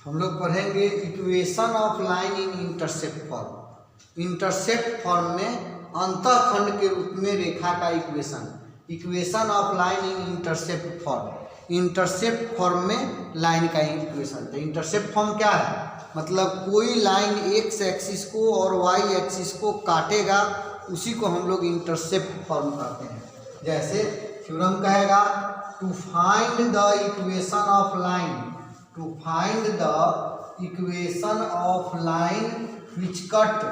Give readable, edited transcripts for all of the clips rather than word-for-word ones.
हम लोग पढ़ेंगे equation of line in intercept form. Intercept form में अंतःखंड के रूप में रेखा का equation of line in intercept form. Intercept form में लाइन का इक्वेशन। तो इंटरसेप्ट फॉर्म क्या है? मतलब कोई लाइन एक्स एक्सिस को और वाई एक्सिस को काटेगा, उसी को हम लोग इंटरसेप्ट फॉर्म कहते हैं। जैसे थ्योरम कहेगा to find the equation of line, to find the equation of line which cut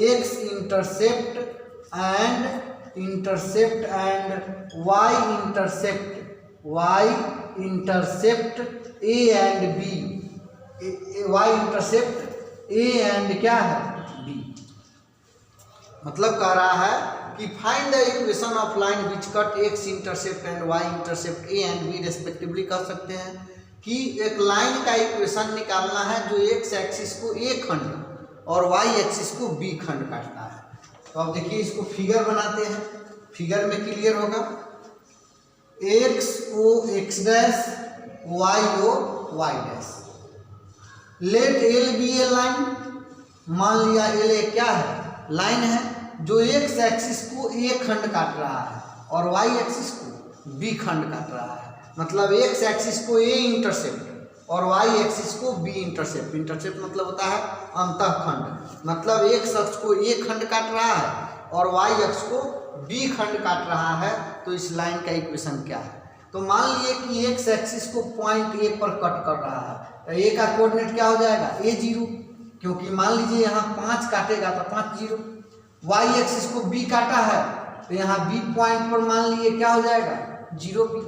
x intercept and y intercept a and b, y intercept a and क्या है b। मतलब कह रहा है कि find the equation of line which cut X intercept and Y intercept A and B respectively कह सकते हैं कि एक लाइन का इक्वेशन निकालना है जो एक्स एक्सिस को ए खंड और वाई एक्सिस को बी खंड काटता है। तो अब देखिए इसको फिगर बनाते हैं, फिगर में क्लियर होगा। X O X dash, Y O Y dash. Let L B ए लाइन, मान लिया एल ए क्या है? लाइन है जो एक्स एक्सिस को ए खंड काट रहा है और वाई एक्सिस को बी खंड काट रहा है। मतलब एक्स एक्सिस को ए इंटरसेप्ट और वाई एक्सिस को बी इंटरसेप्ट। इंटरसेप्ट मतलब होता है अंतःखंड। मतलब एक्स अक्ष को ए खंड काट रहा है और वाई अक्ष को बी खंड काट रहा है। तो इस लाइन का इक्वेशन क्या है? तो मान लिए कि एक्स एक्सिस को पॉइंट ए पर कट कर रहा है, तो ए का कोऑर्डिनेट क्या हो जाएगा? ए 0, क्योंकि मान लीजिए यहाँ 5 काटेगा तो 5 0। वाई एक्सिस को बी काटा है तो यहाँ बी पॉइंट पर मान लिए क्या हो जाएगा? 0 बी।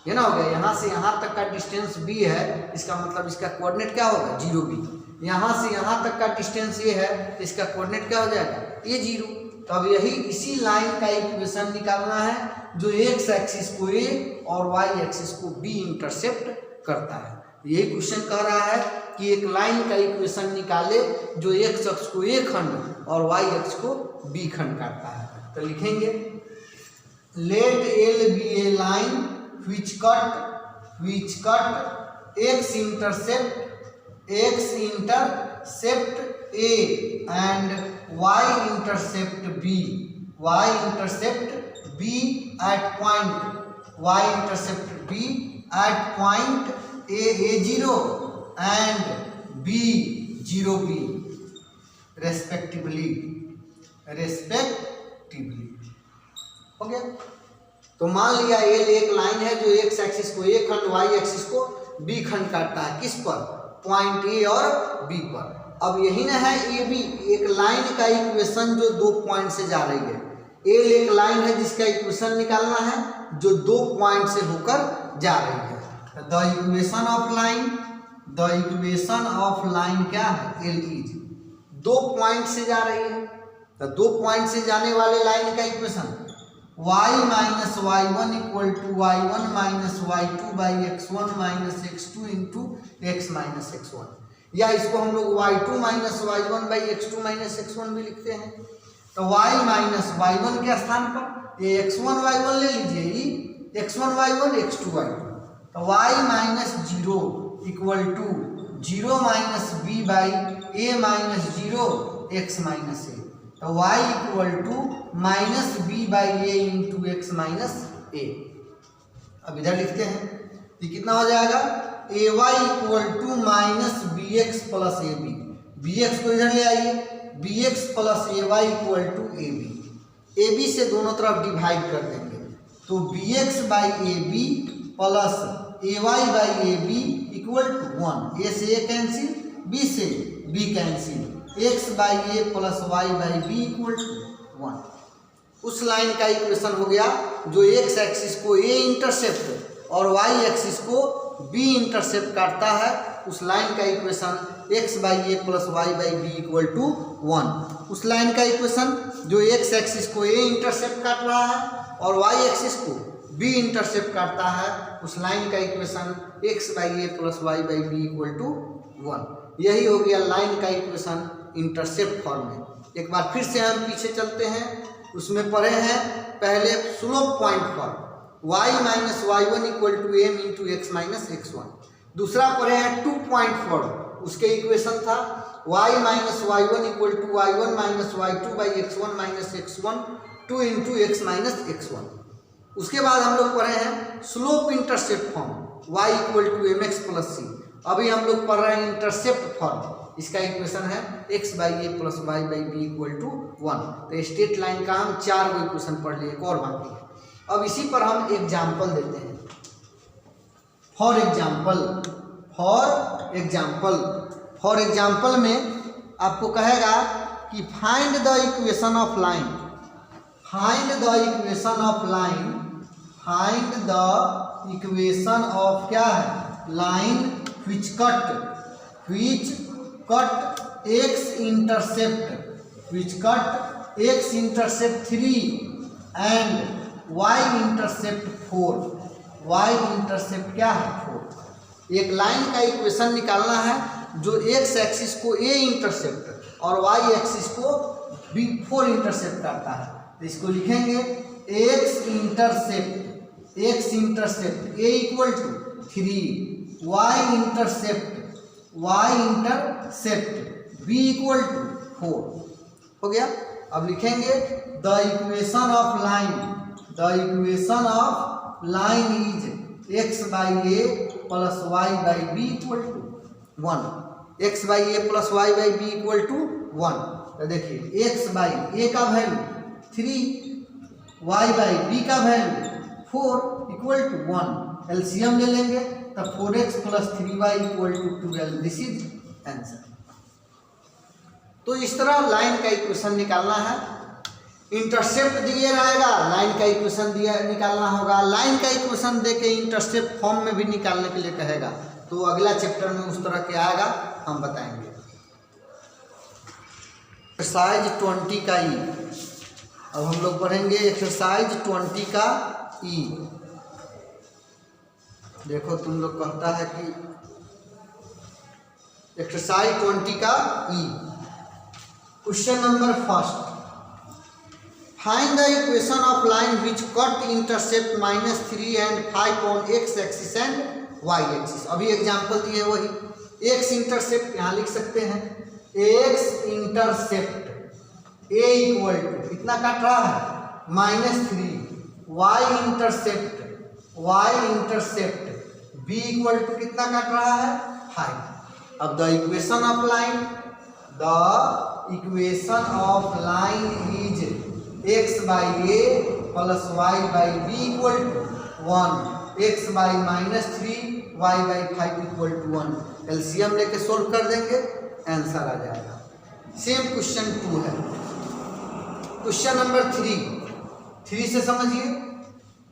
ये ना हो गया, यहाँ से यहाँ तक का डिस्टेंस बी है, इसका मतलब इसका कोऑर्डिनेट क्या होगा? 0 बी। यहाँ से यहाँ तक का डिस्टेंस ये है तो इसका कोऑर्डिनेट क्या हो जाएगा? ए 0। तो अब यही इसी लाइन का इक्वेशन निकालना है जो एक्स एक्सिस को ए और वाई एक्सिस को बी इंटरसेप्ट करता है। यही क्वेश्चन कह रहा है कि एक लाइन का इक्वेशन निकाले जो एक्स अक्ष को ए खंड और वाई अक्ष को बी खंड काटता है। तो लिखेंगे let L B A line which cut x intercept a and y intercept b at point a0 and b0 b respectively। हो गया। तो मान लिया एल एक लाइन है जो एक्स एक्सिस को ए खंड वाई एक्सिस को बी खंड काटता है। किस पर? पॉइंट ए और बी पर। अब यही ना है ए बी, एक लाइन का इक्वेशन जो 2 पॉइंट से जा रही है। एल एक लाइन है जिसका इक्वेशन निकालना है जो 2 पॉइंट से होकर जा रही है। द इक्वेशन ऑफ लाइन क्या है? एल इज 2 पॉइंट से जा रही है। तो 2 पॉइंट से जाने वाले लाइन का equation y minus y1 equal to y1 minus y2 by x1 minus x2 into x minus x1, या इसको हम लोग y2 minus y1 by x2 minus x1 भी लिखते हैं। तो y माइनस y1 के स्थान पर ये x1 y1 ले लीजिए, ये x1 y1 x2 y2। तो y minus 0 equal to 0 minus b by a minus 0 x minus a। तो y equal to minus B by A into X minus A. अब इधर लिखते हैं ये कितना हो जाएगा? A Y equal to minus B X plus A B. B X को इधर ले आइए, B X plus A Y equal to A B. A B से दोनों तरफ डिवाइड कर देंगे तो B X by A B plus A Y by A B equal to 1। A से ए कैंसिल, बी से B cancel, X by A plus Y by B equal to 1। उस line का इक्वेशन हो गया जो एक्स एक्सिस को A intercept और Y axis को बी इंटरसेप्ट काटता है। उस लाइन का equation X by A plus Y by B equal to 1। उस लाइन का इक्वेशन जो एक्स एक्सिस को ए इंटरसेप्ट काट रहा है और वाई एक्सिस को बी इंटरसेप्ट काटता है, उस लाइन का equation X by A plus Y by B equal to 1। यही हो गया लाइन का इक्वेशन इंटरसेप्ट फॉर्म में। एक बार फिर से हम पीछे चलते हैं, उसमें पढ़े हैं पहले स्लोप पॉइंट पर। y minus y1 equal to m into X minus x1। दूसरा पढ़े हैं 2.4, उसके इक्वेशन था y minus y1 equal to y1 minus y2 by x1 minus x1 2 into X minus x1। उसके बाद हम लोग पढ़े हैं slope intercept form y equal to M X plus C. अभी हम लोग पढ़ रहे हैं इंटरसेप्ट फॉर्म, इसका इक्वेशन है x by A plus Y by B equal to 1। तो स्ट्रेट लाइन का हम 4 गो इक्वेशन पढ़ लिए, एक और बाकी है। अब इसी पर हम एग्जाम्पल देते हैं। फॉर एग्जाम्पल में आपको कहेगा कि find the equation of line, find the equation of क्या है, line which cut x intercept 3 and y intercept 4, y intercept क्या है 4। एक लाइन का इक्वेशन निकालना है जो x एक्सिस को a इंटरसेप्ट और y एक्सिस को b 4 इंटरसेप्ट करता है। तो इसको लिखेंगे x intercept a equal to 3, y intercept b equal to 4 हो गया। अब लिखेंगे the equation of line is x by A plus Y by B equal to 1, x by A plus Y by B equal to 1। तो देखिए x by ए का value 3, y by B का value 4 equal to 1। LCM ले लेंगे तो 4x plus 3y equal to 12। This is answer. तो इस तरह लाइन का इक्वेशन निकालना है। इंटरसेप्ट दिए रहेगा, लाइन का इक्वेशन दिया निकालना होगा। लाइन का इक्वेशन दे के इंटरसेप्ट फॉर्म में भी निकालने के लिए कहेगा, तो अगला चैप्टर में उस तरह के आएगा, हम बताएंगे। एक्सरसाइज 20 का ई। अब हम लोग पढ़ेंगे एक्सरसाइज 20 का ई। देखो तुम लोग कहता है कि एक्सरसाइज 20 का E. Question number first, find the equation of line which cut intercept -3 and 5 on x axis and y axis. अभी एग्जाम्पल दिए वही। एक्स इंटरसेप्ट यहाँ लिख सकते हैं, x intercept a equal to कितना काट रहा है -3, y intercept b equal to कितना काट रहा है 5। अब the equation of line is x by A plus Y by B equal to 1, x by -3 Y by 5 equal to 1। LCM लेके सोल्व कर देंगे, आंसर आ जाएगा। सेम क्वेश्चन 2 है। क्वेश्चन नंबर 3 से समझिए।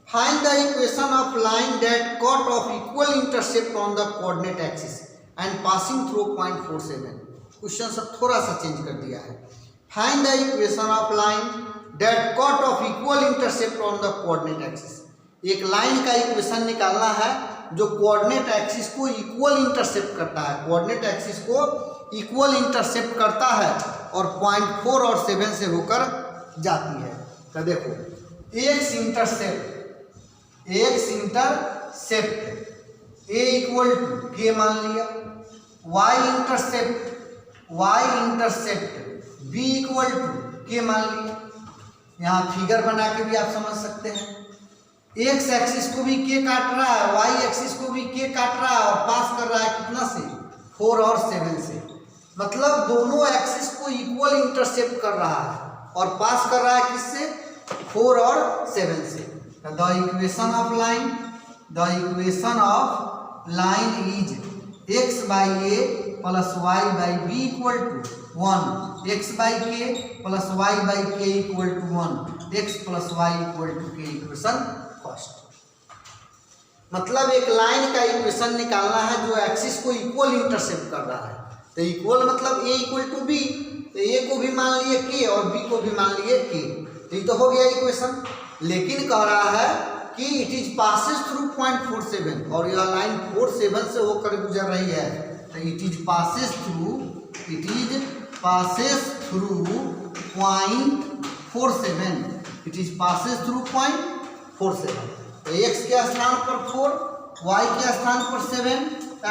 Find the equation of line that cut off equal intercept on the coordinate axis and passing through point 47। Question सब थोड़ा सा चेंज कर दिया है। Find the equation of line that cut off equal intercept on the coordinate axis. एक line का equation निकालना है जो कोऑर्डिनेट एक्सिस को इक्वल इंटरसेप्ट करता है, कोऑर्डिनेट एक्सिस को इक्वल इंटरसेप्ट करता है और पॉइंट 4 और 7 से होकर जाती है। तो देखो x intercept a equal to k मान लिया, y intercept b equal to k मान लिया। यहाँ फिगर बना के भी आप समझ सकते हैं। एक्स एक्सिस को भी के काट रहा है, वाई एक्सिस को भी के काट रहा है और पास कर रहा है कितना से 4 और 7 से। मतलब दोनों एक्सिस को इक्वल इंटरसेप्ट कर रहा है और पास कर रहा है किससे 4 और 7 से। The equation of line is x by A plus Y by B equal to 1, x by k plus Y by k equal to 1, x plus y equal to k. Equation first. मतलब एक line का equation निकालना है जो axis को equal intercept कर रहा है। तो इक्वल मतलब a इक्वल टू बी, तो a को भी मान लिए k और b को भी मान लिए k। तो ये तो हो गया इक्वेशन। लेकिन कह रहा है कि it is passes through point 47 और यह लाइन 47 से होकर गुजर रही है। तो it is passes through point 47। It is passes through point 47। तो x के स्थान पर 4, y के स्थान पर 7,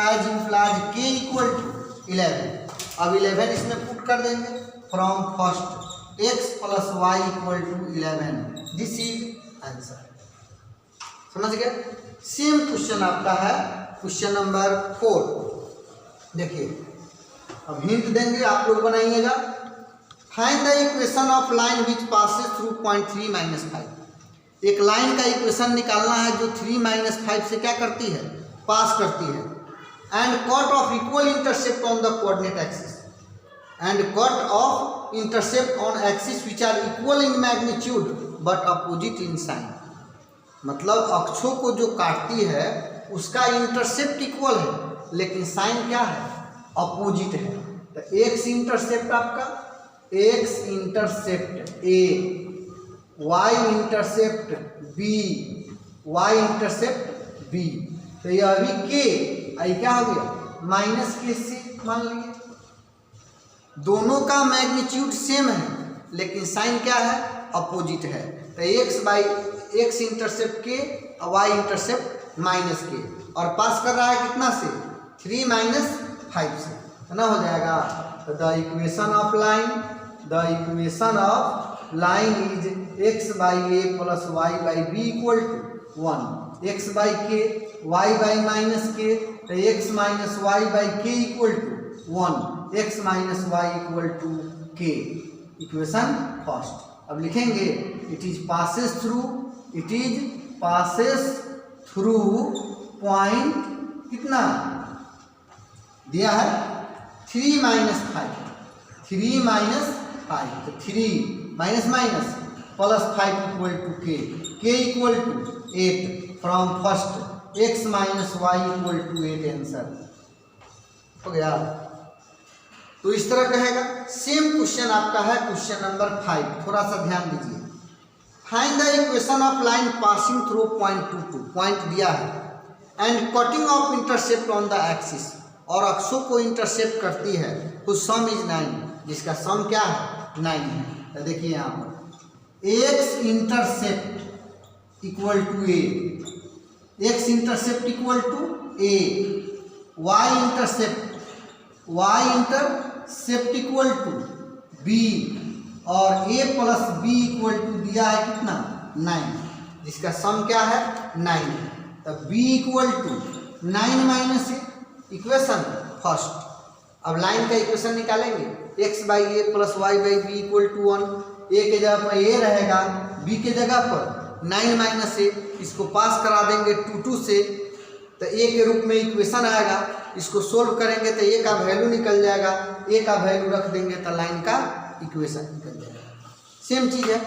as implies k equal to 11। अब 11 इसमें पुट कर देंगे from first x plus y equal to 11। This is answer. समझ गए। सेम क्वेश्चन आपका है क्वेश्चन नंबर 4। देखिए अब हिंट देंगे, आप लोग बनाइएगा। Find the equation of line which passes through point 3 - 5। एक लाइन का इक्वेशन निकालना है जो 3 - 5 से क्या करती है, पास करती है। And cut off equal intercept on the coordinate axis, and cut off intercept on axis which are equal in magnitude but opposite in sign. मतलब अक्षों को जो काटती है उसका इंटरसेप्ट इक्वल है लेकिन साइन क्या है, अपोजिट है। तो एक्स इंटरसेप्ट आपका, x intercept a, y intercept b, y intercept b. तो ये अभी के आई क्या हो गया, माइनस के सी मान लिए। दोनों का मैग्नीट्यूड सेम है लेकिन साइन क्या है, अपोजिट है। तो एक्स इंटरसेप्ट के और वाई इंटरसेप्ट माइनस के, और पास कर रहा है कितना से, 3 - 5 से, है ना, हो जाएगा। तो the equation of line is x by A plus Y by B equal to 1, x by k, y by minus k, तो x minus y by k equal to 1, x minus y equal to k. Equation first. अब लिखेंगे it is passes through point कितना दिया है, 3 - 5, 3 - 5, तो 3 minus minus plus 5 equal to k equal to 8 from first x minus y equal to 8 answer हो गया। तो इस तरह कहेगा। सेम क्वेश्चन आपका है क्वेश्चन नंबर 5, थोड़ा सा ध्यान दीजिए। Find the equation of line passing through point 2, point दिया है, and cutting of intercept on the axis, और अक्षों को इंटरसेप्ट करती है, whose sum is 9, जिसका सम क्या है, 9 है। तो देखिए यहाँ पर x intercept equal to a, x intercept equal to a, y intercept equal to b, और a plus b equal to दिया है कितना, 9, जिसका सम क्या है, 9। तो b equal to 9 minus a, equation first. अब लाइन का इक्वेशन निकालेंगे, x by A plus Y by B equal to 1। A के जगह पर ए रहेगा, b के जगह पर 9 माइनस ए, इसको पास करा देंगे 2 से, तो ए के रूप में इक्वेशन आएगा। इसको सोल्व करेंगे तो ए का वैल्यू निकल जाएगा, ए का वैल्यू रख देंगे तो लाइन का इक्वेशन निकल जाएगा। सेम चीज है।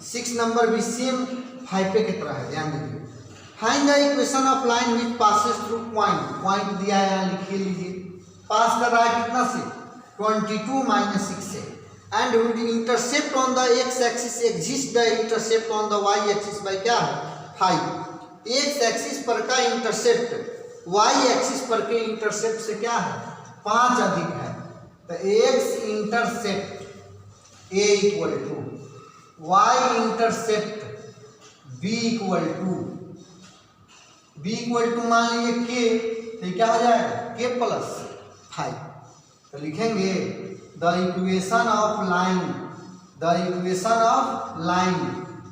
6 नंबर भी सेम 5 पे की तरह है, ध्यान दीजिए। Find the equation of line which passes through point दिया है, यहाँ लिख लीजिए। पास कर रहा है कितना से, 22 - 6 से, and with intercept on the x axis exist the intercept on the y axis by क्या है, 5। x एक्सिस पर का इंटरसेप्ट y एक्सिस पर के इंटरसेप्ट से क्या है, 5 अधिक है। तो x intercept a equal to y intercept b equal to मान लीजिए k, तो क्या हो जाएगा, k प्लस 5। तो लिखेंगे the equation of line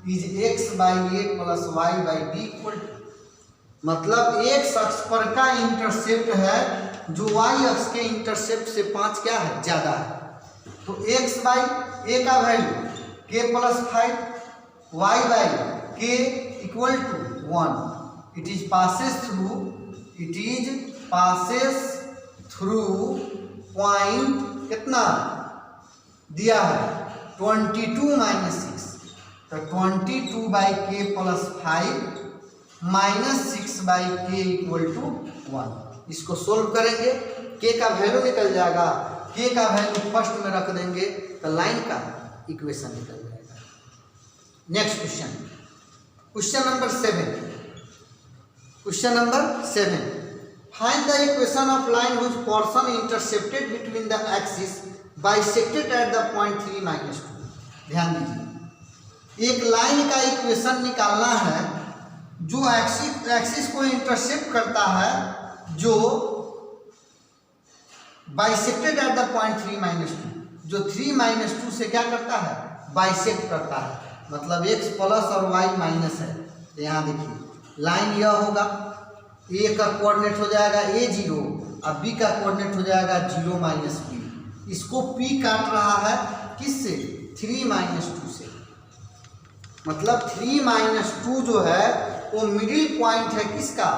is x by A plus Y by B equal to, मतलब x अक्ष पर का इंटरसेप्ट है जो y अक्ष के इंटरसेप्ट से 5 क्या है, ज्यादा है। तो x बाई ए का value k plus 5, y by k equal to 1। It is passes through point कितना दिया है, 22 - 6। तो 22 by k plus 5 minus 6 by k equal to 1। इसको सोल्व करेंगे, के का वैल्यू निकल जाएगा, के का वैल्यू फर्स्ट में रख देंगे तो लाइन का इक्वेशन निकल जाएगा। Next question number 7। Find the equation of line which portion intercepted between the axis bisected at the point 3 - 2। ध्यान दीजिए, एक लाइन का इक्वेशन निकालना है जो एक्सिस को इंटरसेप्ट करता है, जो बाइसेक्टेड एट द पॉइंट 3-2, जो 3-2 से क्या करता है, बाइसेक्ट करता है, मतलब x प्लस और y माइनस है। तो यहाँ देखिए लाइन यह होगा, a का कोऑर्डिनेट हो जाएगा a0 और b का कोऑर्डिनेट हो जाएगा 0 माइनस b। इसको p काट रहा है किससे, 3-2 से, मतलब 3-2 जो है वो मिडिल पॉइंट है किसका,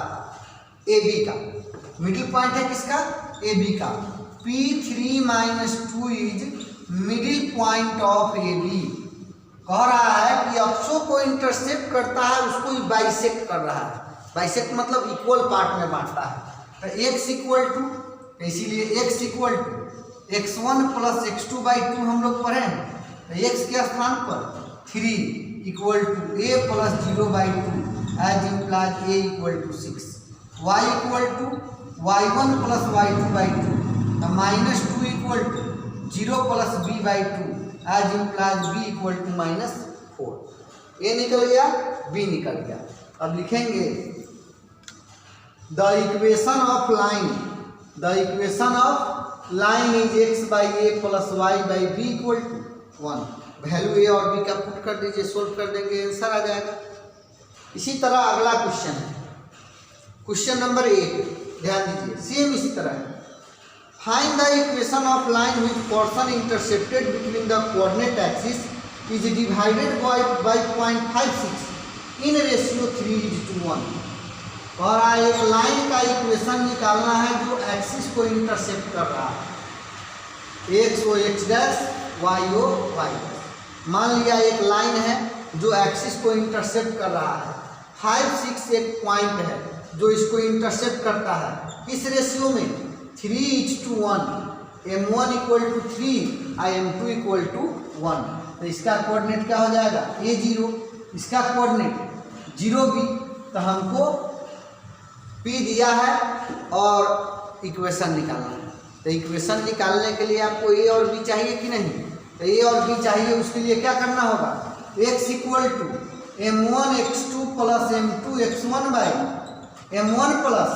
AB का। मिडिल पॉइंट है किसका, AB का। P3-2 is middle point of AB। कह रहा है कि अक्षों को इंटरसेप्ट करता है, उसको बाइसेक्ट कर रहा है। बाइसेक्ट मतलब इक्वल पार्ट में बांटता है। तो x इक्वल टू, इसीलिए x equal to x1 plus x2/2 हम लोग पढ़े हैं। तो x के स्थान पर 3 equal to a plus 0/2 as implies a equal to 6। y equal to y1 plus y2/2 -2 equal to 0 plus b/2 as implies b equal to -4। a निकल गया, b निकल गया। अब लिखेंगे the equation of line is x/a plus y/b equal to 1। Value a और b का put कर दीजिए, सोल्व कर देंगे, आंसर आ जाएगा। इसी तरह अगला क्वेश्चन है, क्वेश्चन नंबर 8, ध्यान दीजिए, सेम इसी तरह है। Find the equation of line which portion intercepted between the coordinate axis is divided by 0.56 in ratio 3:1। कह रहा है एक लाइन का इक्वेशन निकालना है जो एक्सिस को इंटरसेप्ट कर रहा है, x ओ x डैश, y ओ y डैश। मान लिया एक लाइन है जो एक्सिस को इंटरसेप्ट कर रहा है, 5-6 एक पॉइंट है जो इसको इंटरसेप्ट करता है, किस रेशियो में, 3:1। m1 इक्वल टू 3 और m2 इक्वल टू 1। तो इसका कोऑर्डिनेट क्या हो जाएगा, a0, इसका कोऑर्डिनेट 0b। तो हमको p दिया है और इक्वेशन निकालना है। तो इक्वेशन निकालने के लिए आपको a और b चाहिए कि नहीं, तो a और b चाहिए। उसके लिए क्या करना होगा, x equal to m1 x2 plus m2 x1/m1 plus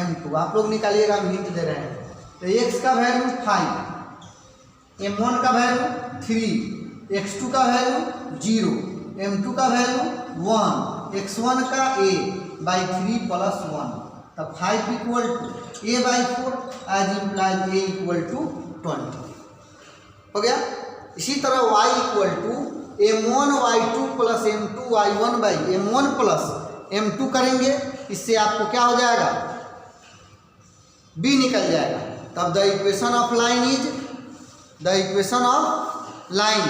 m2। आप लोग निकालिएगा, हम हिंट दे रहे हैं। तो x का वैल्यू 5, m1 का वैल्यू 3, x2 का वैल्यू 0, m2 का वैल्यू 1, x1 का a/3 प्लस 1। तब 5 equal to a/4 as implies a equal to 20 हो गया। इसी तरह y equal to m1 y2 plus m2 y1/m1 plus m2 करेंगे, इससे आपको क्या हो जाएगा, b निकल जाएगा। तब the equation of line is, the equation of line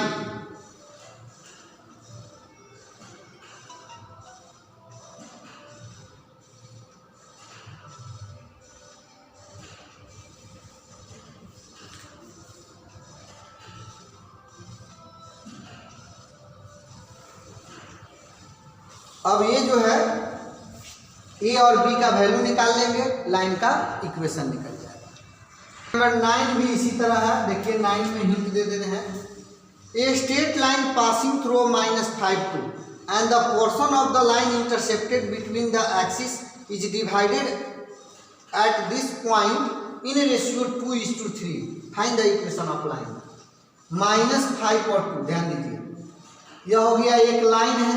अब ये जो है a और b का वैल्यू निकाल लेंगे, लाइन का इक्वेशन निकल जाएगा। नंबर 9 भी इसी तरह है, देखिए 9 में हिंट दे देते हैं। A straight line passing through -5 and the portion of the line intercepted between the axis is divided at this point in ratio 2:3। Find the equation of line. -5 और 2, ध्यान दीजिए, यह हो गया एक लाइन है,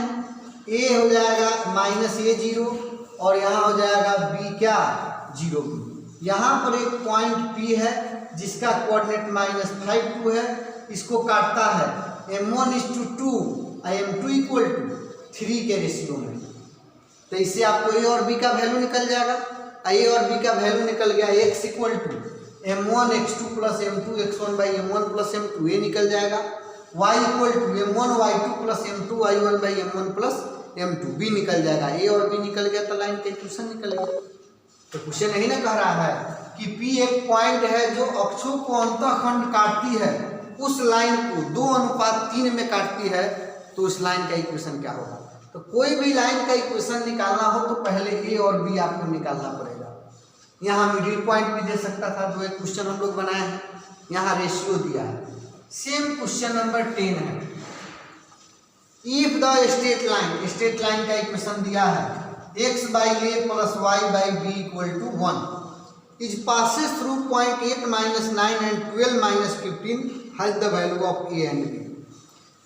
a हो जाएगा -a0 और यहाँ हो जाएगा b क्या, 0b। यहाँ पर एक पॉइंट p है जिसका कोऑर्डिनेट -5 2 है, इसको काटता है m1:2 और m2 इक्वल टू 3 के रेशियो में। तो इससे आपको a और b का वैल्यू निकल जाएगा। a और b का वैल्यू निकल गया, x equal to m1 x2 plus m2 x1/m1 plus m2, a निकल जाएगा। y equal to m1 y2 plus m2 y1/m1 plus m2, b निकल जाएगा। a और b निकल गया तो लाइन का इक्वेशन निकल गया। तो क्वेश्चन यही ना कह रहा है कि p एक पॉइंट है जो अक्षों को अंतःखंड काटती है, उस लाइन को 2:3 में काटती है, तो उस लाइन का इक्वेशन क्या होगा। तो कोई भी लाइन का इक्वेशन निकालना हो तो पहले a और b आपको निकालना पड़ेगा। यहाँ मिडिल पॉइंट भी दे सकता था, जो एक क्वेश्चन हम लोग बनाए हैं, यहाँ रेशियो दिया है। सेम क्वेश्चन नंबर 10 है, इफ द स्ट्रेट लाइन का इक्वेशन दिया है x by A plus Y by B equal to 1 is passes through point 8 minus 9 and 12 minus 15 has the value of a and b.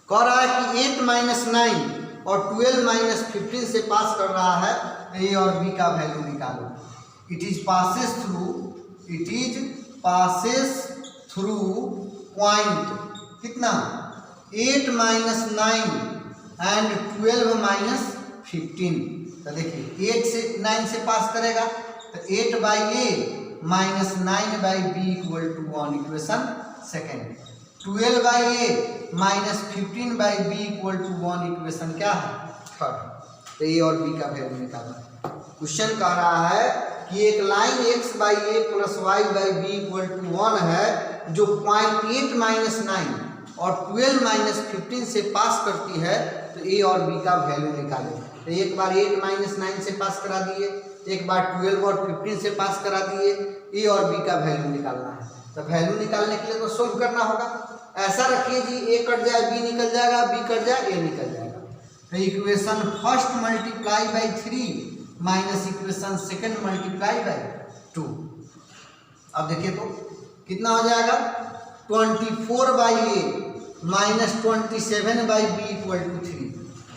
कह रहा है कि 8 minus 9 और 12 minus 15 से पास कर रहा है, ए और बी का वैल्यू निकालो। It is passes through point कितना 8 माइनस 9 एंड 12 माइनस 15। तो देखिए 8 से 9 से पास करेगा तो 8 by a minus 9 by B equal to 1 equation second. 12 by a minus 15 by B equal to 1 equation क्या है थर्ड। तो ए और बी का वैल्यू निकालना। क्वेश्चन कह रहा है कि एक line x by A plus Y by B equal to 1 है जो पॉइंट 8 माइनस 9 और 12 माइनस 15 से पास करती है, तो ए और बी का वैल्यू निकालें। तो एक बार 8 माइनस 9 से पास करा दिए, एक बार 12 और 15 से पास करा दिए, ए और बी का वैल्यू निकालना है। तो वैल्यू निकालने के लिए तो सोल्व करना होगा। ऐसा रखिए जी ए कट जाए बी निकल जाएगा, बी कट जाए ए निकल जाएगा। तो equation first multiply by 3 minus equation second multiply by 2। अब देखिए तो कितना हो जाएगा 24 by a minus 27 by B equal to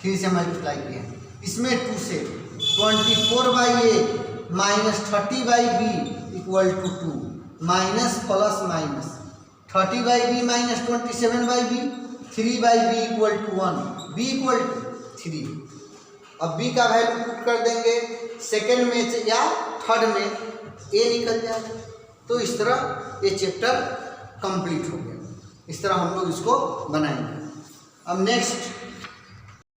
3 से मल्टीप्लाई किया। इसमें 2 से 24 by a minus 30 by B equal to 2 minus plus minus 30 by b minus 27 by b 3 by B equal to 1 b equal to 3। अब बी का value put कर देंगे second में या थर्ड में, ए निकल जाएगा। तो इस तरह ये चैप्टर कंप्लीट हो गया। इस तरह हम लोग इसको बनाएंगे। अब नेक्स्ट